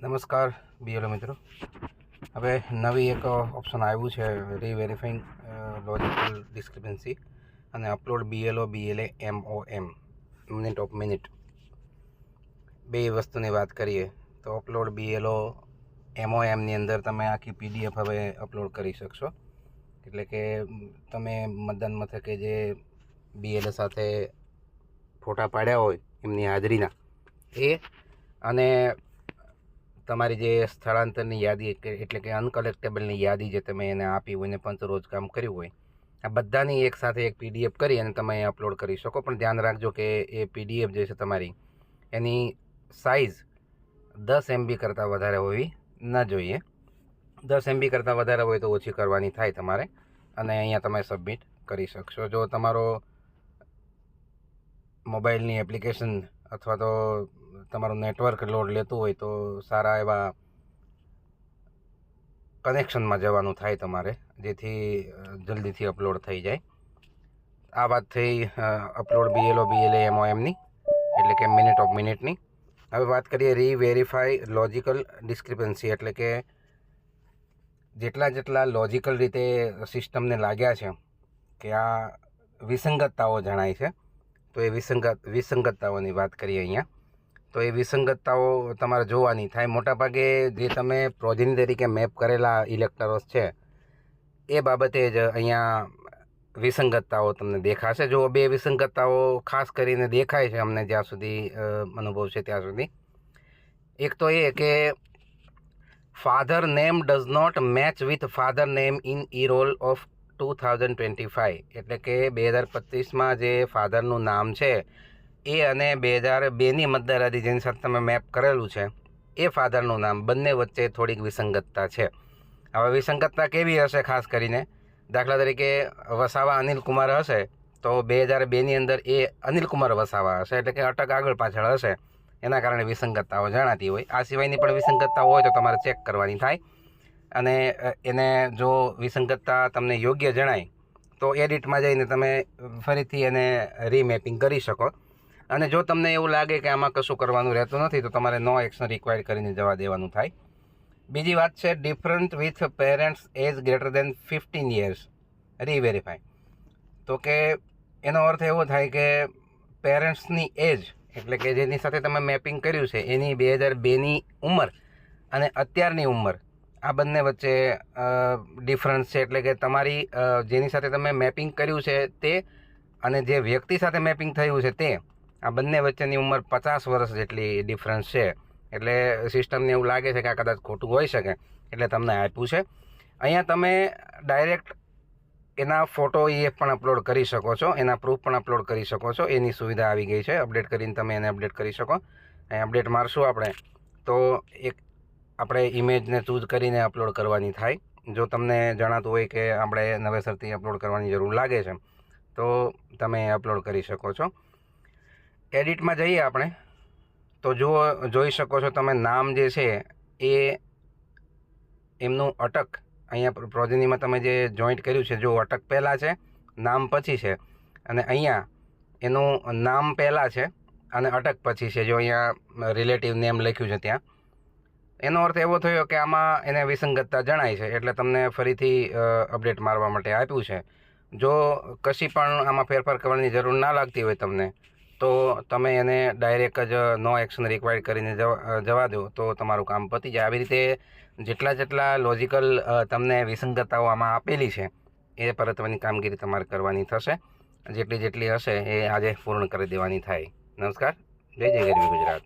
નમસ્કાર બીએલઓ મિત્રો. હવે નવી એક ઓપ્શન આવ્યું છે રીવેરીફાઈંગ લોજિકલ ડિસ્ક્રિપન્સી અને upload BLO BLA MOM minute of minute બે વસ્તુની વાત કરીએ તો અપલોડ બીએલઓ MOMની અંદર તમે આખી PDF હવે અપલોડ કરી શકશો. એટલે કે તમે મતદાન મથકે જે BLA સાથે ફોટા પાડ્યા હોય એમની હાજરીના એ અને તમારી જે સ્થળાંતરની યાદી એટલે કે અનકલેક્ટેબલની યાદી જે તમે એને આપી હોય ને પંચરોજ કામ કર્યું હોય આ બધાની એક સાથે એક PDF કરી અને તમે અપલોડ કરી શકો. પણ ધ્યાન રાખજો કે એ PDF જે છે તમારી એની સાઇઝ 10 MB કરતાં વધારે હોવી ન જોઈએ. 10 MB કરતાં વધારે હોય તો ઓછી કરવાની થાય તમારે અને અહીંયા તમે સબમિટ કરી શકશો. જો તમારો મોબાઈલની એપ્લિકેશન અથવા તો તમારું નેટવર્ક લોડ લેતું હોય તો સારા એવા કનેક્શનમાં જવાનું થાય તમારે, જેથી જલ્દીથી અપલોડ થઈ જાય. આ વાત થઈ અપલોડ BLO BLA MOMની એટલે કે મિનિટ ઓફ મિનિટની. હવે વાત કરીએ રીવેરીફાઈ લોજિકલ ડિસ્ક્રિપન્સી એટલે કે જેટલા લોજિકલ રીતે સિસ્ટમને લાગ્યા છે કે આ વિસંગતતાઓ જણાય છે તો એ વિસંગતતાઓની વાત કરીએ અહીંયા. તો એ વિસંગતતાઓ તમારે જોવાની થાય. મોટાભાગે જે તમે પ્રોજેની તરીકે મેપ કરેલા ઇલેક્ટરોસ છે એ બાબતે જ અહીંયા વિસંગતતાઓ તમને દેખાશે. જો બે વિસંગતતાઓ ખાસ કરીને દેખાય છે અમને જ્યાં સુધી અનુભવ છે ત્યાં સુધી. એક તો એ કે father name does not match with father name in E-roll of 2025 એટલે કે 2025માં જે ફાધરનું નામ છે એ અને 2002ની મતદાર યાદી જેની સાથે તમે મેપ કરેલું છે એ ફાધરનું નામ બંને વચ્ચે થોડીક વિસંગતતા છે. હવે વિસંગતતા કેવી હશે? ખાસ કરીને દાખલા તરીકે વસાવા અનિલ કુમાર હશે તો 2002ની અંદર એ અનિલ કુમાર વસાવા હશે એટલે કે અટક આગળ પાછળ હશે, એના કારણે વિસંગતતાઓ જણાતી હોય. આ સિવાયની પણ વિસંગતતાઓ હોય તો તમારે ચેક કરવાની થાય અને એને જો વિસંગતતા તમને યોગ્ય જણાય તો એડિટમાં જઈને તમે ફરીથી એને રીમેપિંગ કરી શકો. અને જો તમને એવું લાગે કે આમાં કશું કરવાનું રહેતું નથી તો તમારે નો એક્શન રિક્વાયર્ડ કરીને જવા દેવાનું થાય. બીજી વાત છે different with parents age greater than 15 years reverify. તો કે એનો અર્થ એવો થાય કે પેરેન્ટ્સની એજ એટલે કે જેની સાથે તમે મેપિંગ કર્યું છે એની 2002ની ઉંમર અને અત્યારની ઉંમર આ બંને વચ્ચે ડિફરન્સ છે. એટલે કે તમારી જેની સાથે તમે મેપિંગ કર્યું છે તે અને જે વ્યક્તિ સાથે મેપિંગ થયું છે તે આ બંને વચ્ચેની ઉંમર 50 વર્ષ જેટલી ડિફરન્સ છે. એટલે સિસ્ટમને એવું લાગે છે કે આ કદાચ ખોટું હોઈ શકે એટલે તમને આપ્યું છે. અહીંયા તમે ડાયરેક્ટ એના ફોટો EF પણ અપલોડ કરી શકો છો, એના પ્રૂફ પણ અપલોડ કરી શકો છો. એની સુવિધા આવી ગઈ છે. અપડેટ કરીને તમે એને અપડેટ કરી શકો. અહીં અપડેટ મારશું આપણે તો એક આપણે ઇમેજને ચૂઝ કરીને અપલોડ કરવાની થાય. જો તમને જણાતું હોય કે આપણે નવેસરથી અપલોડ કરવાની જરૂર લાગે છે તો તમે અપલોડ કરી શકો છો. એડિટમાં જઈએ આપણે તો જોઈ શકો છો તમે નામ જે છે એ એમનું અટક અહીંયા પ્રોજેનીમાં તમે જે જોઈન્ટ કર્યું છે જો અટક પહેલાં છે, નામ પછી છે અને અહીંયા એનું નામ પહેલાં છે અને અટક પછી છે. જો અહીંયા રિલેટિવ નેમ લખ્યું છે ત્યાં એનો અર્થ એવો થયો કે આમાં એને વિસંગતતા જણાય છે એટલે તમને ફરીથી અપડેટ મારવા માટે આપ્યું છે. જો કશી પણ આમાં ફેરફાર કરવાની જરૂર ના લાગતી હોય તમને તો તમે એને ડાયરેક્ટ જ નો એક્શન રિક્વાયર્ડ કરીને જવા દો તો તમારું કામ પતી જાય. આવી રીતે જેટલા લોજિકલ તમને વિસંગતતાઓ આમાં આપેલી છે એ પરતવાની કામગીરી તમારે કરવાની થશે. જેટલી હશે એ આજે પૂર્ણ કરી દેવાની થાય. નમસ્કાર. જય ગરવી ગુજરાત.